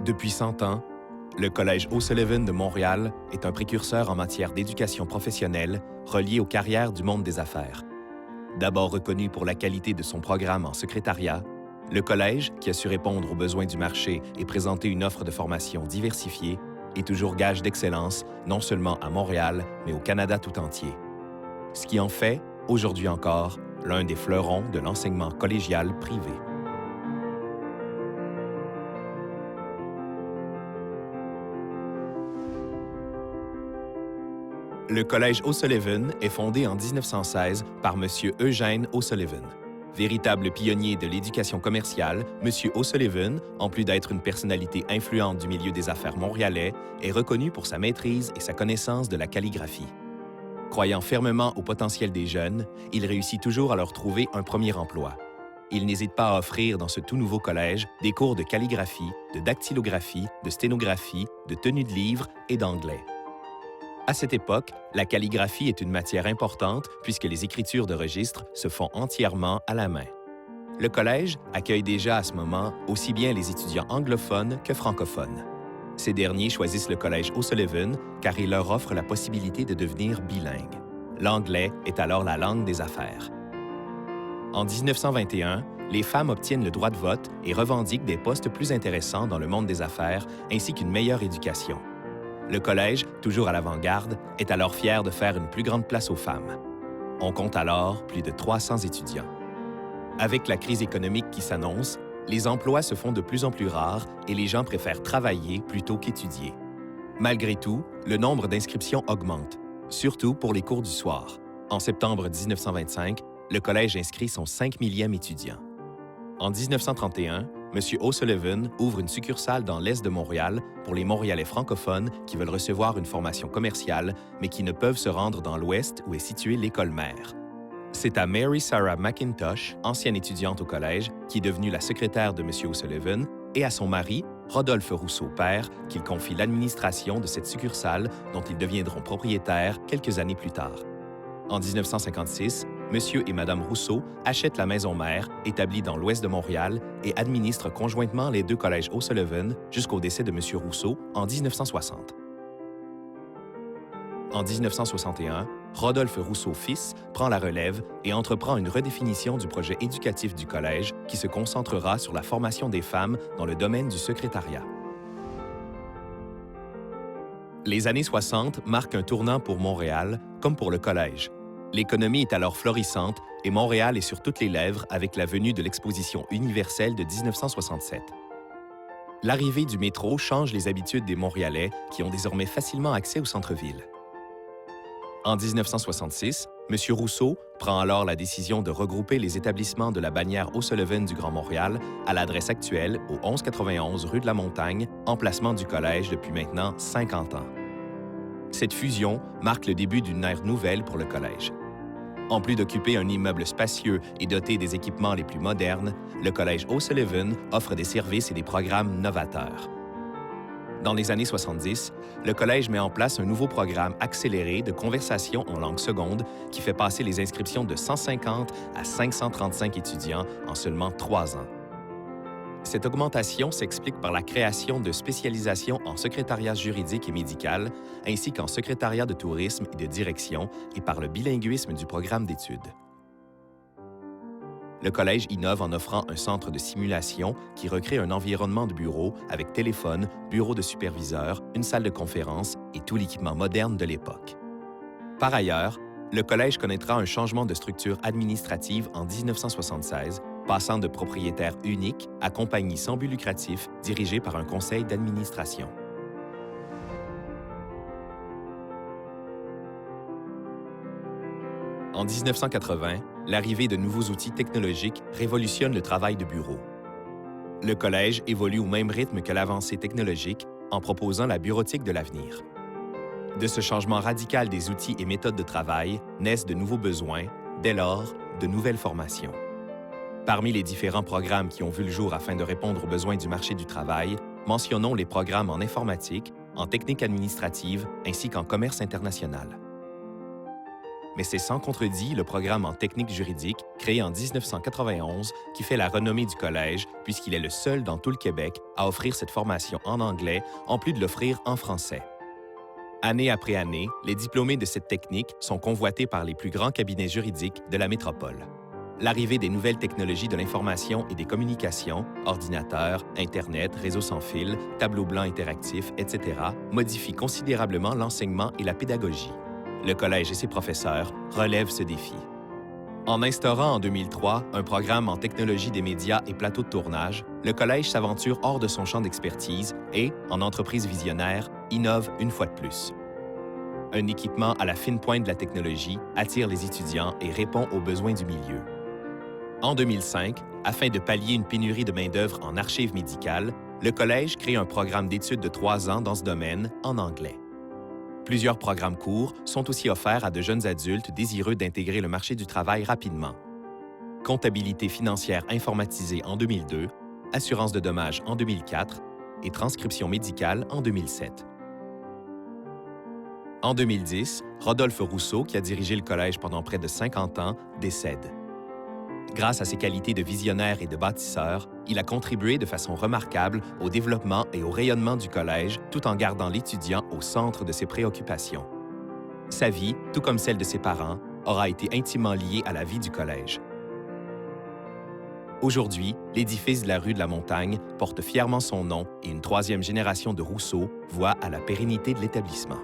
Depuis 100 ans, le Collège O'Sullivan de Montréal est un précurseur en matière d'éducation professionnelle relié aux carrières du monde des affaires. D'abord reconnu pour la qualité de son programme en secrétariat, le Collège, qui a su répondre aux besoins du marché et présenter une offre de formation diversifiée, est toujours gage d'excellence, non seulement à Montréal, mais au Canada tout entier. Ce qui en fait, aujourd'hui encore, l'un des fleurons de l'enseignement collégial privé. Le Collège O'Sullivan est fondé en 1916 par M. Eugène O'Sullivan. Véritable pionnier de l'éducation commerciale, M. O'Sullivan, en plus d'être une personnalité influente du milieu des affaires montréalais, est reconnu pour sa maîtrise et sa connaissance de la calligraphie. Croyant fermement au potentiel des jeunes, il réussit toujours à leur trouver un premier emploi. Il n'hésite pas à offrir dans ce tout nouveau collège des cours de calligraphie, de dactylographie, de sténographie, de tenue de livre et d'anglais. À cette époque, la calligraphie est une matière importante puisque les écritures de registre se font entièrement à la main. Le collège accueille déjà à ce moment aussi bien les étudiants anglophones que francophones. Ces derniers choisissent le Collège O'Sullivan car il leur offre la possibilité de devenir bilingues. L'anglais est alors la langue des affaires. En 1921, les femmes obtiennent le droit de vote et revendiquent des postes plus intéressants dans le monde des affaires ainsi qu'une meilleure éducation. Le collège, toujours à l'avant-garde, est alors fier de faire une plus grande place aux femmes. On compte alors plus de 300 étudiants. Avec la crise économique qui s'annonce, les emplois se font de plus en plus rares et les gens préfèrent travailler plutôt qu'étudier. Malgré tout, le nombre d'inscriptions augmente, surtout pour les cours du soir. En septembre 1925, le collège inscrit son 5 millième étudiant. En 1931, M. O'Sullivan ouvre une succursale dans l'est de Montréal pour les Montréalais francophones qui veulent recevoir une formation commerciale, mais qui ne peuvent se rendre dans l'ouest où est située l'école mère. C'est à Mary Sarah McIntosh, ancienne étudiante au collège, qui est devenue la secrétaire de M. O'Sullivan, et à son mari, Rodolphe Rousseau père, qu'il confie l'administration de cette succursale dont ils deviendront propriétaires quelques années plus tard. En 1956, M. et Mme Rousseau achètent la maison mère, établie dans l'ouest de Montréal, et administrent conjointement les deux collèges O'Sullivan jusqu'au décès de M. Rousseau en 1960. En 1961, Rodolphe Rousseau fils prend la relève et entreprend une redéfinition du projet éducatif du collège qui se concentrera sur la formation des femmes dans le domaine du secrétariat. Les années 60 marquent un tournant pour Montréal, comme pour le collège. L'économie est alors florissante et Montréal est sur toutes les lèvres avec la venue de l'Exposition universelle de 1967. L'arrivée du métro change les habitudes des Montréalais qui ont désormais facilement accès au centre-ville. En 1966, M. Rousseau prend alors la décision de regrouper les établissements de la bannière O'Sullivan du Grand Montréal à l'adresse actuelle au 1191 rue de la Montagne, emplacement du collège depuis maintenant 50 ans. Cette fusion marque le début d'une ère nouvelle pour le collège. En plus d'occuper un immeuble spacieux et doté des équipements les plus modernes, le Collège O'Sullivan offre des services et des programmes novateurs. Dans les années 70, le collège met en place un nouveau programme accéléré de conversation en langue seconde qui fait passer les inscriptions de 150 à 535 étudiants en seulement 3 ans. Cette augmentation s'explique par la création de spécialisations en secrétariat juridique et médical, ainsi qu'en secrétariat de tourisme et de direction, et par le bilinguisme du programme d'études. Le collège innove en offrant un centre de simulation qui recrée un environnement de bureau avec téléphone, bureau de superviseur, une salle de conférence et tout l'équipement moderne de l'époque. Par ailleurs, le collège connaîtra un changement de structure administrative en 1976, passant de propriétaire unique à compagnie sans but lucratif dirigée par un conseil d'administration. En 1980, l'arrivée de nouveaux outils technologiques révolutionne le travail de bureau. Le collège évolue au même rythme que l'avancée technologique en proposant la bureautique de l'avenir. De ce changement radical des outils et méthodes de travail naissent de nouveaux besoins, dès lors, de nouvelles formations. Parmi les différents programmes qui ont vu le jour afin de répondre aux besoins du marché du travail, mentionnons les programmes en informatique, en technique administrative ainsi qu'en commerce international. mais c'est sans contredit le programme en technique juridique, créé en 1991, qui fait la renommée du collège, puisqu'il est le seul dans tout le Québec à offrir cette formation en anglais, en plus de l'offrir en français. Année après année, les diplômés de cette technique sont convoités par les plus grands cabinets juridiques de la métropole. L'arrivée des nouvelles technologies de l'information et des communications, ordinateurs, Internet, réseaux sans fil, tableaux blancs interactifs, etc., modifie considérablement l'enseignement et la pédagogie. Le collège et ses professeurs relèvent ce défi. En instaurant en 2003 un programme en technologie des médias et plateaux de tournage, le collège s'aventure hors de son champ d'expertise et, en entreprise visionnaire, innove une fois de plus. Un équipement à la fine pointe de la technologie attire les étudiants et répond aux besoins du milieu. En 2005, afin de pallier une pénurie de main-d'œuvre en archives médicales, le collège crée un programme d'études de 3 ans dans ce domaine en anglais. Plusieurs programmes courts sont aussi offerts à de jeunes adultes désireux d'intégrer le marché du travail rapidement. Comptabilité financière informatisée en 2002, assurance de dommages en 2004 et transcription médicale en 2007. En 2010, Rodolphe Rousseau, qui a dirigé le collège pendant près de 50 ans, décède. Grâce à ses qualités de visionnaire et de bâtisseur, il a contribué de façon remarquable au développement et au rayonnement du collège tout en gardant l'étudiant au centre de ses préoccupations. Sa vie, tout comme celle de ses parents, aura été intimement liée à la vie du collège. Aujourd'hui, l'édifice de la rue de la Montagne porte fièrement son nom et une 3e génération de Rousseau voit à la pérennité de l'établissement.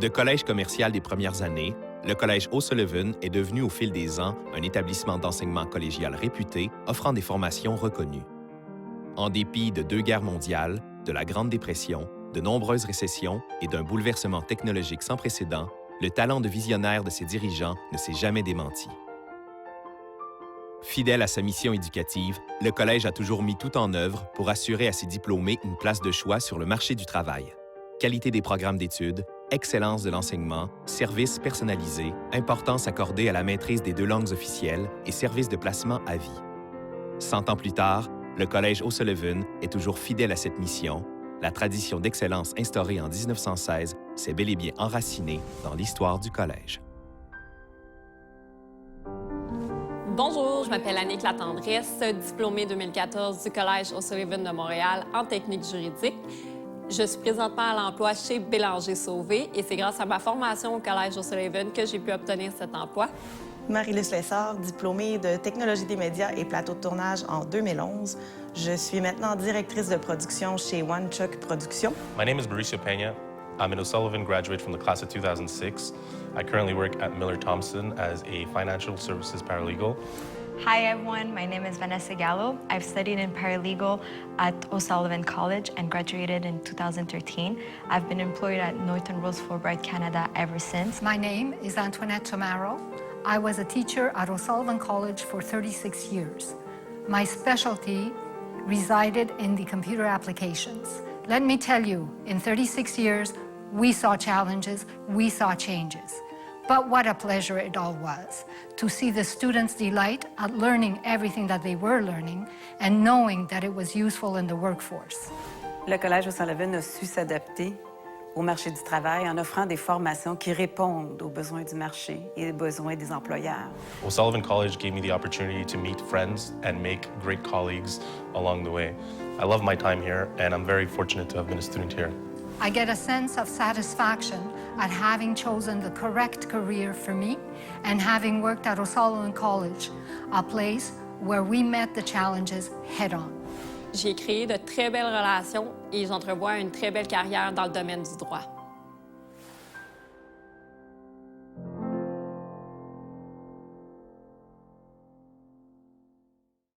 De collège commercial des premières années, le Collège O'Sullivan est devenu au fil des ans un établissement d'enseignement collégial réputé offrant des formations reconnues. En dépit de 2 guerres mondiales, de la Grande Dépression, de nombreuses récessions et d'un bouleversement technologique sans précédent, le talent de visionnaire de ses dirigeants ne s'est jamais démenti. Fidèle à sa mission éducative, le Collège a toujours mis tout en œuvre pour assurer à ses diplômés une place de choix sur le marché du travail. Qualité des programmes d'études, excellence de l'enseignement, services personnalisés, importance accordée à la maîtrise des 2 langues officielles et services de placement à vie. 100 ans plus tard, le Collège O'Sullivan est toujours fidèle à cette mission. La tradition d'excellence instaurée en 1916 s'est bel et bien enracinée dans l'histoire du collège. Bonjour, je m'appelle Annick Latendresse, diplômée 2014 du Collège O'Sullivan de Montréal en technique juridique. Je suis présentement à l'emploi chez Bélanger Sauvé et c'est grâce à ma formation au Collège O'Sullivan que j'ai pu obtenir cet emploi. Marie-Luce Lessard, diplômée de technologie des médias et plateau de tournage en 2011. Je suis maintenant directrice de production chez One Chuck Productions. My name is Mauricio Peña. I'm an O'Sullivan graduate from the class of 2006. I currently work at Miller Thomson as a financial services paralegal. Hi everyone, my name is Vanessa Gallo. I've studied in paralegal at O'Sullivan College and graduated in 2013. I've been employed at Norton Rose Fulbright Canada ever since. My name is Antoinette Tomaro. I was a teacher at O'Sullivan College for 36 years. My specialty resided in the computer applications. Let me tell you, in 36 years, we saw challenges, we saw changes. But what a pleasure it all was to see the students' delight at learning everything that they were learning and knowing that it was useful in the workforce. Le Collège O'Sullivan a su s'adapter au marché du travail en offrant des formations qui répondent aux besoins du marché et aux besoins des employeurs. O'Sullivan College gave me the opportunity to meet friends and make great colleagues along the way. I love my time here, and I'm very fortunate to have been a student here. I get a sense of satisfaction at having chosen the correct career for me and having worked at O'Sullivan College, a place where we met the challenges head-on. J'ai créé de très belles relations et j'entrevois une très belle carrière dans le domaine du droit.